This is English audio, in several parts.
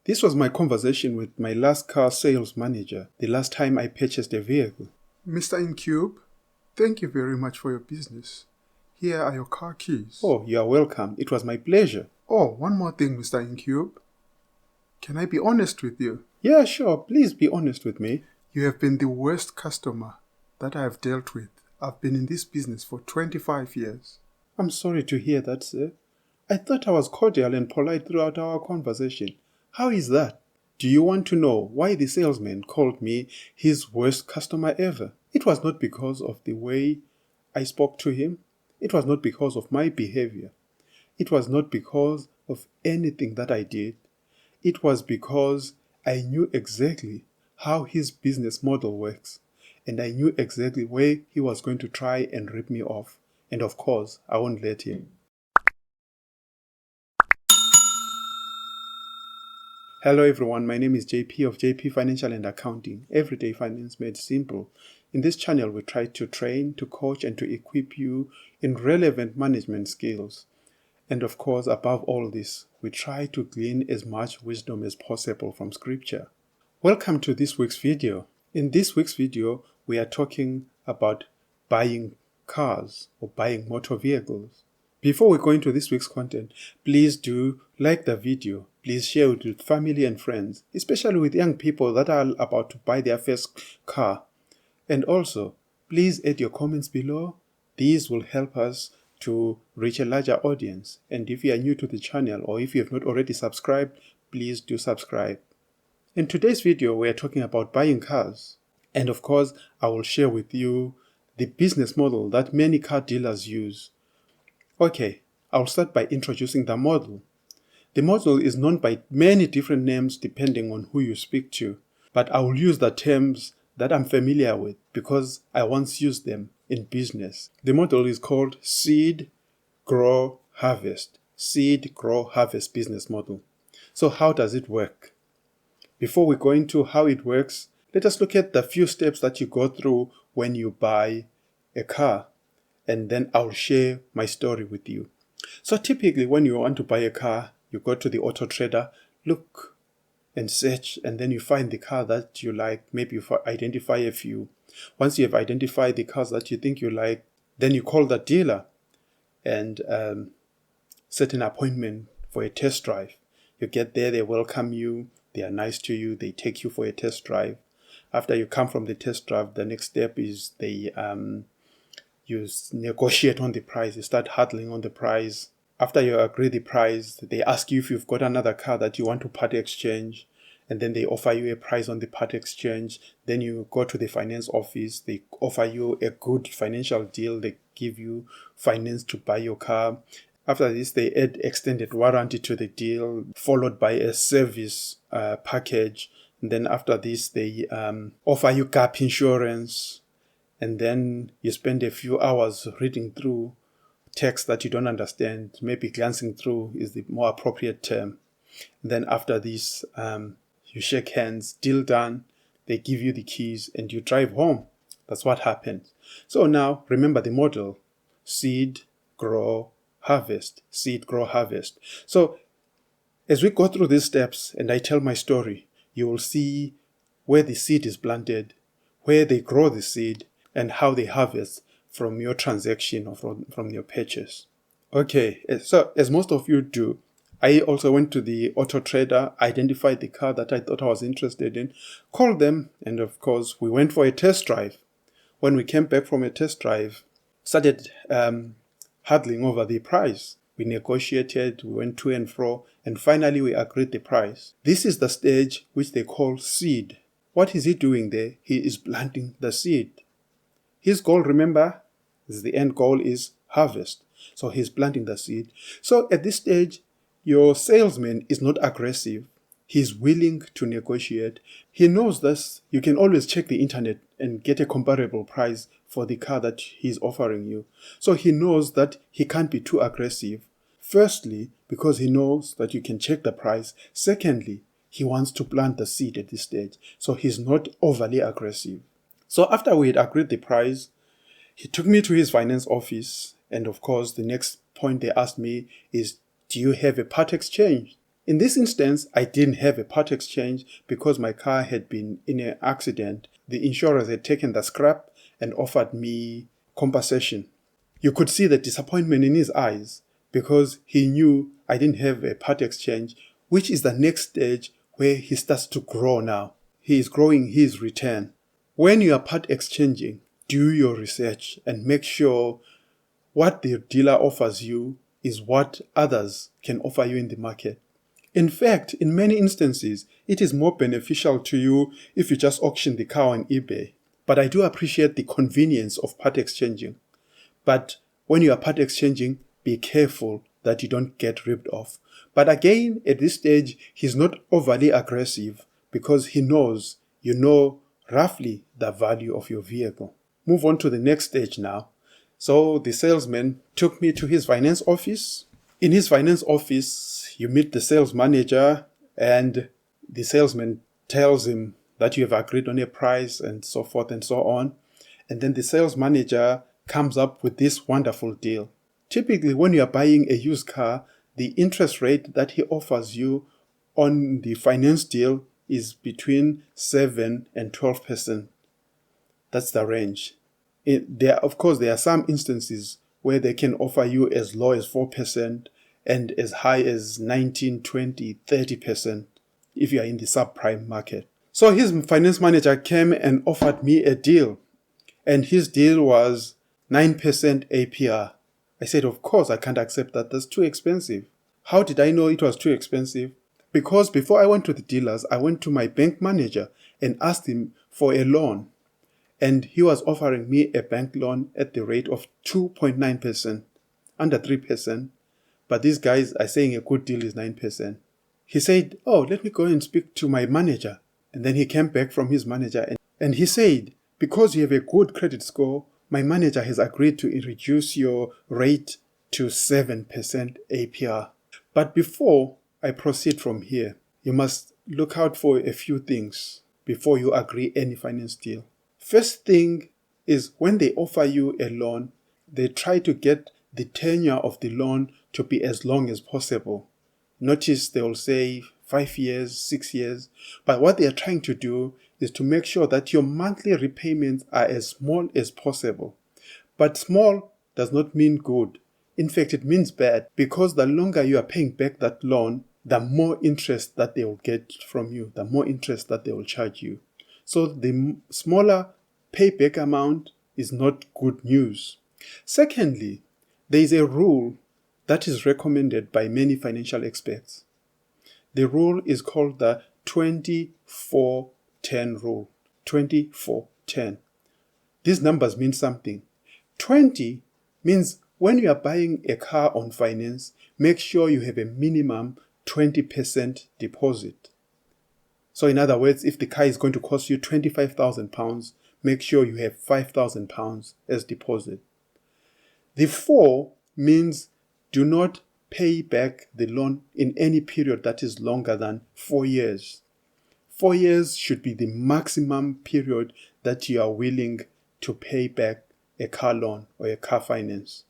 This was my conversation with my last car sales manager, the last time I purchased a vehicle. Mr. Incube, thank you very much for your business. Here are your car keys. Oh, you are welcome. It was my pleasure. Oh, one more thing, Mr. Incube. Can I be honest with you? Yeah, sure. Please be honest with me. You have been the worst customer that I have dealt with. I've been in this business for 25 years. I'm sorry to hear that, sir. I thought I was cordial and polite throughout our conversation. How is that? Do you want to know why the salesman called me his worst customer ever? It was not because of the way I spoke to him. It was not because of my behavior. It was not because of anything that I did. It was because I knew exactly how his business model works, and I knew exactly where he was going to try and rip me off. And of course, I won't let him. Hello everyone, my name is JP of JP Financial and Accounting, Everyday Finance Made Simple. In this channel, we try to train, to coach, and to equip you in relevant management skills. And of course, above all this, we try to glean as much wisdom as possible from Scripture. Welcome to this week's video. In this week's video, we are talking about buying cars or buying motor vehicles. Before we go into this week's content, please do like the video. Please share it with family and friends, especially with young people that are about to buy their first car. And also, please add your comments below. These will help us to reach a larger audience. And if you are new to the channel or if you have not already subscribed, please do subscribe. In today's video, we are talking about buying cars. And of course, I will share with you the business model that many car dealers use. Okay, I'll start by introducing the model. The model is known by many different names depending on who you speak to, but I will use the terms that I'm familiar with because I once used them in business. The model is called seed, grow, harvest. Seed, grow, harvest business model. So how does it work? Before we go into how it works, let us look at the few steps that you go through when you buy a car. And then I'll share my story with you. So typically when you want to buy a car, you go to the auto trader, look and search, and then you find the car that you like. Maybe you identify a few. Once you have identified the cars that you think you like, then you call the dealer and set an appointment for a test drive. You get there, they welcome you, they are nice to you, they take you for a test drive. After you come from the test drive, the next step is you negotiate on the price. You start huddling on the price. After you agree the price, they ask you if you've got another car that you want to part exchange, and then they offer you a price on the part exchange. Then you go to the finance office. They offer you a good financial deal. They give you finance to buy your car. After this, they add extended warranty to the deal, followed by a service package. And then after this, they offer you gap insurance. And then you spend a few hours reading through text that you don't understand. Maybe glancing through is the more appropriate term. And then after this, you shake hands, deal done. They give you the keys and you drive home. That's what happens. So now remember the model: seed, grow, harvest. Seed, grow, harvest. So as we go through these steps and I tell my story, you will see where the seed is planted, where they grow the seed, and how they harvest from your transaction or from your purchase. Okay, so as most of you do, I also went to the auto trader, identified the car that I thought I was interested in, called them, and of course we went for a test drive. When we came back from a test drive, started huddling over the price. We negotiated, we went to and fro, and finally we agreed the price. This is the stage which they call seed. What is he doing there? He is planting the seed. His goal, remember, the end goal is harvest. So he's planting the seed. So at this stage, your salesman is not aggressive. He's willing to negotiate. He knows this. You can always check the internet and get a comparable price for the car that he's offering you. So he knows that he can't be too aggressive. Firstly, because he knows that you can check the price. Secondly, he wants to plant the seed at this stage. So he's not overly aggressive. So after we had agreed the price, he took me to his finance office. And of course, the next point they asked me is, do you have a part exchange? In this instance, I didn't have a part exchange because my car had been in an accident. The insurers had taken the scrap and offered me compensation. You could see the disappointment in his eyes because he knew I didn't have a part exchange, which is the next stage where he starts to grow now. He is growing his return. When you are part exchanging, do your research and make sure what the dealer offers you is what others can offer you in the market. In fact, in many instances, it is more beneficial to you if you just auction the car on eBay. But I do appreciate the convenience of part exchanging. But when you are part exchanging, be careful that you don't get ripped off. But again, at this stage, he's not overly aggressive because he knows you know roughly the value of your vehicle. Move on to the next stage now. So the salesman took me to his finance office. In his finance office, you meet the sales manager and the salesman tells him that you have agreed on a price and so forth and so on. And then the sales manager comes up with this wonderful deal. Typically, when you are buying a used car, the interest rate that he offers you on the finance deal is between 7 and 12%. That's the range. Of course, there are some instances where they can offer you as low as 4% and as high as 19, 20, 30% if you are in the subprime market. So his finance manager came and offered me a deal, and his deal was 9% APR. I said, of course, I can't accept that. That's too expensive. How did I know it was too expensive? Because before I went to the dealers, I went to my bank manager and asked him for a loan. And he was offering me a bank loan at the rate of 2.9%, under 3%. But these guys are saying a good deal is 9%. He said, oh, let me go and speak to my manager. And then he came back from his manager and he said, because you have a good credit score, my manager has agreed to reduce your rate to 7% APR. But before I proceed from here, you must look out for a few things before you agree any finance deal. First thing is when they offer you a loan, they try to get the tenure of the loan to be as long as possible. Notice they will say 5 years, 6 years. But what they are trying to do is to make sure that your monthly repayments are as small as possible. But small does not mean good. In fact, it means bad, because the longer you are paying back that loan, the more interest that they will get from you, the more interest that they will charge you. So the smaller payback amount is not good news. Secondly, there is a rule that is recommended by many financial experts. The rule is called the 24-10 rule. 24-10. These numbers mean something. 20 means when you are buying a car on finance, make sure you have a minimum 20% deposit. So in other words, if the car is going to cost you £25,000, make sure you have £5,000 as deposit. The 4 means do not pay back the loan in any period that is longer than 4 years. 4 years should be the maximum period that you are willing to pay back a car loan or a car finance.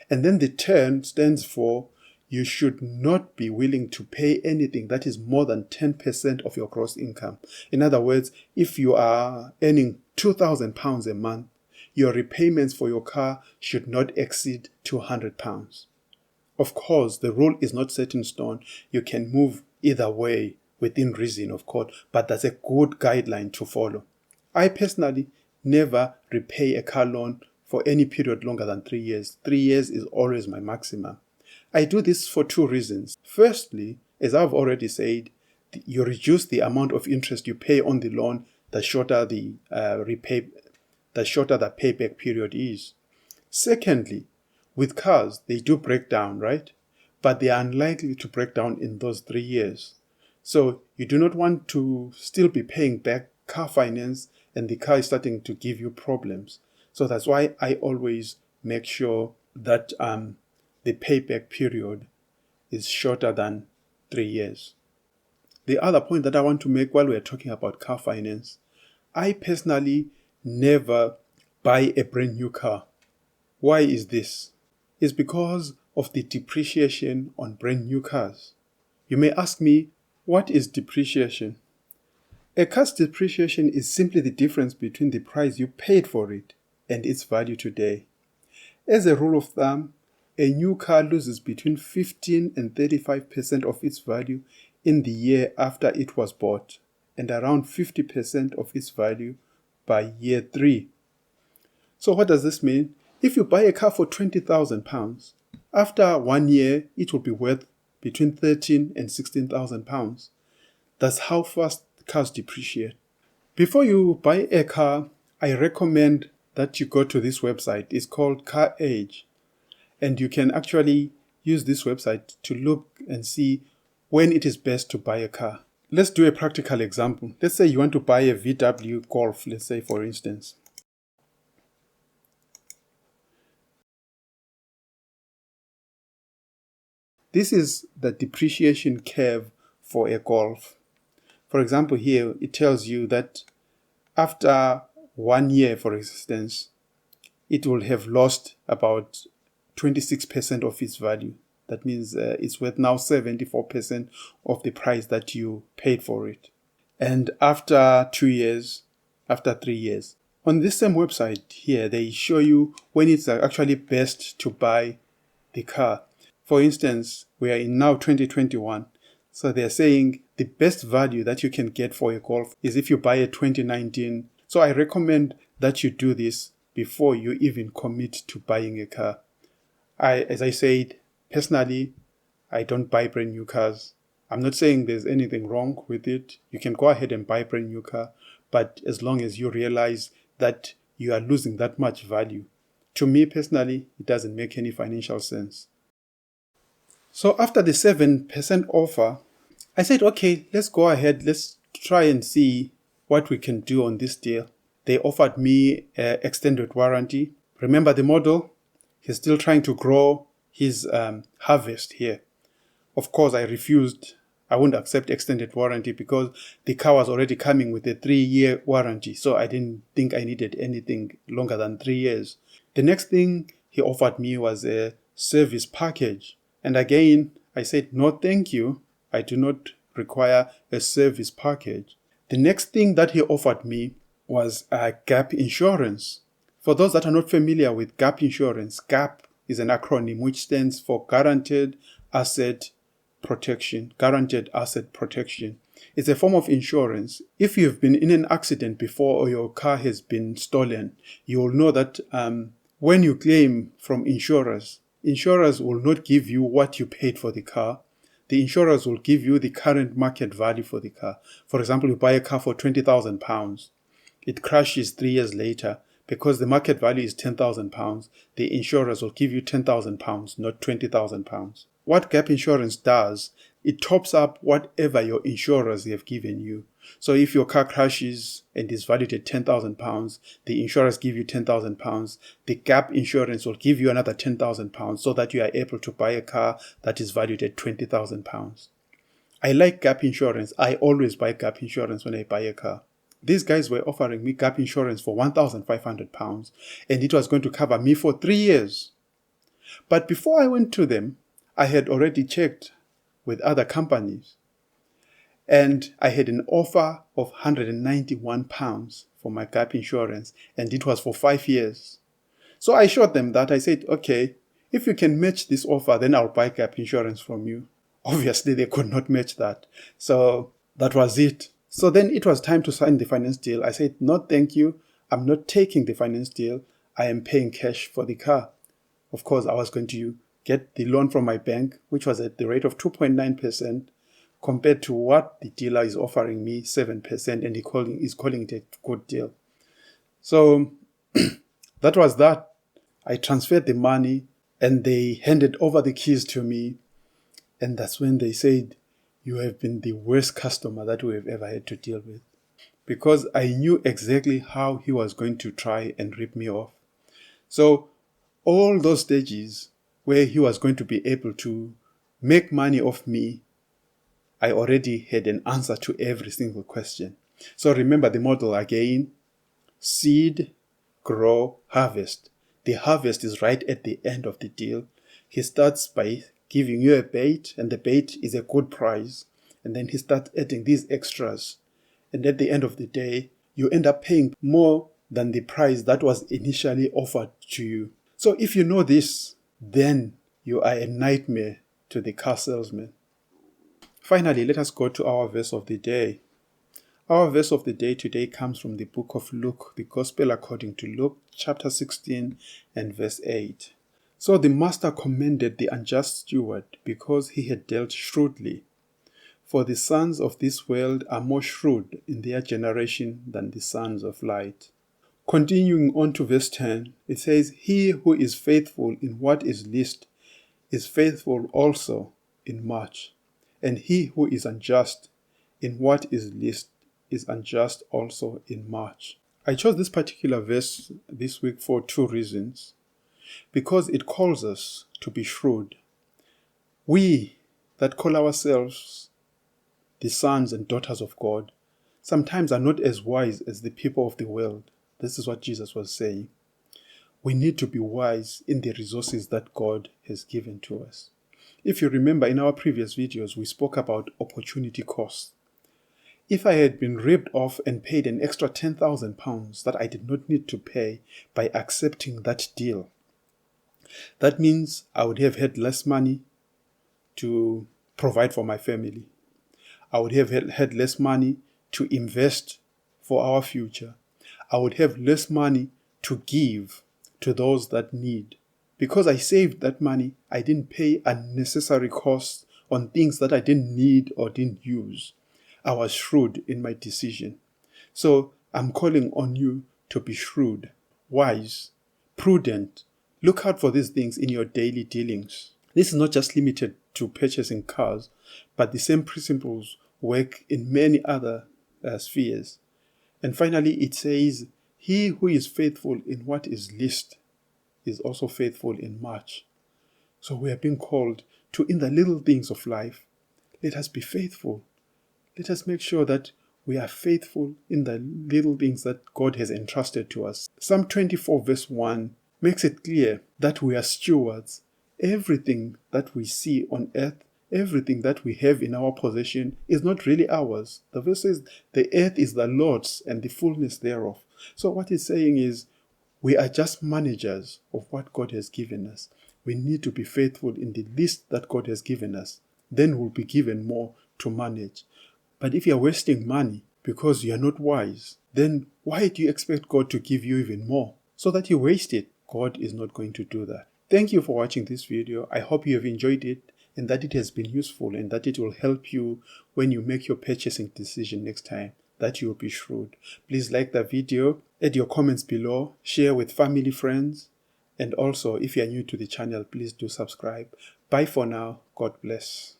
And then the 10 stands for you should not be willing to pay anything that is more than 10% of your gross income. In other words, if you are earning £2,000 a month, your repayments for your car should not exceed £200. Of course, the rule is not set in stone. You can move either way within reason, of course, but that's a good guideline to follow. I personally never repay a car loan for any period longer than 3 years. 3 years is always my maximum. I do this for 2 reasons. Firstly, as I've already said, you reduce the amount of interest you pay on the loan, the shorter the payback period is. Secondly, with cars, they do break down, right? But they are unlikely to break down in those 3 years. So you do not want to still be paying back car finance and the car is starting to give you problems. So that's why I always make sure that the payback period is shorter than 3 years. The other point that I want to make while we're talking about car finance, I personally never buy a brand new car. Why is this? It's because of the depreciation on brand new cars. You may ask me, what is depreciation? A car's depreciation is simply the difference between the price you paid for it and its value today. As a rule of thumb, a new car loses between 15 and 35% of its value in the year after it was bought, and around 50% of its value by year 3. So what does this mean? If you buy a car for £20,000, after 1 year it will be worth between £13,000 and £16,000. That's how fast cars depreciate. Before you buy a car, I recommend that you go to this website. It's called Car Age. And you can actually use this website to look and see when it is best to buy a car. Let's do a practical example. Let's say you want to buy a VW Golf, let's say for instance. This is the depreciation curve for a Golf. For example, here it tells you that after 1 year, for instance, it will have lost about 26% of its value. That means it's worth now 74% of the price that you paid for it. And after 2 years, after 3 years, on this same website here, they show you when it's actually best to buy the car. For instance, we are in now 2021. So they're saying the best value that you can get for a Golf is if you buy a 2019. So I recommend that you do this before you even commit to buying a car. As I said, personally, I don't buy brand new cars. I'm not saying there's anything wrong with it. You can go ahead and buy a brand new car, but as long as you realize that you are losing that much value. To me personally, it doesn't make any financial sense. So after the 7% offer, I said, okay, let's go ahead. Let's try and see what we can do on this deal. They offered me an extended warranty. Remember the model? He's still trying to grow his harvest here. Of course, I refused. I wouldn't accept extended warranty because the car was already coming with a 3-year warranty. So I didn't think I needed anything longer than 3 years. The next thing he offered me was a service package. And again, I said, no, thank you. I do not require a service package. The next thing that he offered me was gap insurance. For those that are not familiar with gap insurance, gap is an acronym which stands for Guaranteed Asset Protection. Guaranteed Asset Protection. It's a form of insurance. If you've been in an accident before or your car has been stolen, you will know that when you claim from insurers will not give you what you paid for the car. The insurers will give you the current market value for the car. For example, you buy a car for £20,000. It crashes 3 years later. Because the market value is £10,000, the insurers will give you £10,000, not £20,000. What gap insurance does, it tops up whatever your insurers have given you. So if your car crashes and is valued at £10,000, the insurers give you £10,000. The gap insurance will give you another £10,000 so that you are able to buy a car that is valued at £20,000. I like gap insurance. I always buy gap insurance when I buy a car. These guys were offering me gap insurance for £1,500 and it was going to cover me for 3 years. But before I went to them, I had already checked with other companies and I had an offer of £191 for my gap insurance and it was for 5 years. So I showed them that. I said, okay, if you can match this offer, then I'll buy gap insurance from you. Obviously, they could not match that. So that was it. So then it was time to sign the finance deal. I said, no, thank you. I'm not taking the finance deal. I am paying cash for the car. Of course, I was going to get the loan from my bank, which was at the rate of 2.9% compared to what the dealer is offering me, 7%, and he's calling it a good deal. So that was that. I transferred the money and they handed over the keys to me. And that's when they said, you have been the worst customer that we have ever had to deal with. Because I knew exactly how he was going to try and rip me off. So all those stages where he was going to be able to make money off me, I already had an answer to every single question. So remember the model again: seed, grow, harvest. The harvest is right at the end of the deal. He starts by giving you a bait, and the bait is a good price, and then he starts adding these extras. And at the end of the day, you end up paying more than the price that was initially offered to you. So if you know this, then you are a nightmare to the car salesman. Finally, let us go to our verse of the day. Our verse of the day today comes from the book of Luke, the Gospel according to Luke, chapter 16 and verse 8. So the master commended the unjust steward because he had dealt shrewdly. For the sons of this world are more shrewd in their generation than the sons of light. Continuing on to verse 10, it says, He who is faithful in what is least is faithful also in much, and he who is unjust in what is least is unjust also in much. I chose this particular verse this week for two reasons. Because it calls us to be shrewd. We that call ourselves the sons and daughters of God sometimes are not as wise as the people of the world. This is what Jesus was saying. We need to be wise in the resources that God has given to us. If you remember in our previous videos, we spoke about opportunity cost. If I had been ripped off and paid an extra £10,000 that I did not need to pay by accepting that deal, that means I would have had less money to provide for my family. I would have had less money to invest for our future. I would have less money to give to those that need. Because I saved that money, I didn't pay unnecessary costs on things that I didn't need or didn't use. I was shrewd in my decision. So I'm calling on you to be shrewd, wise, prudent. Look out for these things in your daily dealings. This is not just limited to purchasing cars, but the same principles work in many other spheres. And finally, it says, He who is faithful in what is least is also faithful in much. So we are being called to, in the little things of life, let us be faithful. Let us make sure that we are faithful in the little things that God has entrusted to us. Psalm 24 verse 1 makes it clear that we are stewards. Everything that we see on earth, everything that we have in our possession is not really ours. The verse says, the earth is the Lord's and the fullness thereof. So what it's saying is, we are just managers of what God has given us. We need to be faithful in the least that God has given us. Then we'll be given more to manage. But if you're wasting money because you're not wise, then why do you expect God to give you even more? So that you waste it. God is not going to do that. Thank you for watching this video. I hope you have enjoyed it and that it has been useful and that it will help you when you make your purchasing decision next time, that you will be shrewd. Please like the video, add your comments below, share with family, friends, and also if you are new to the channel, please do subscribe. Bye for now. God bless.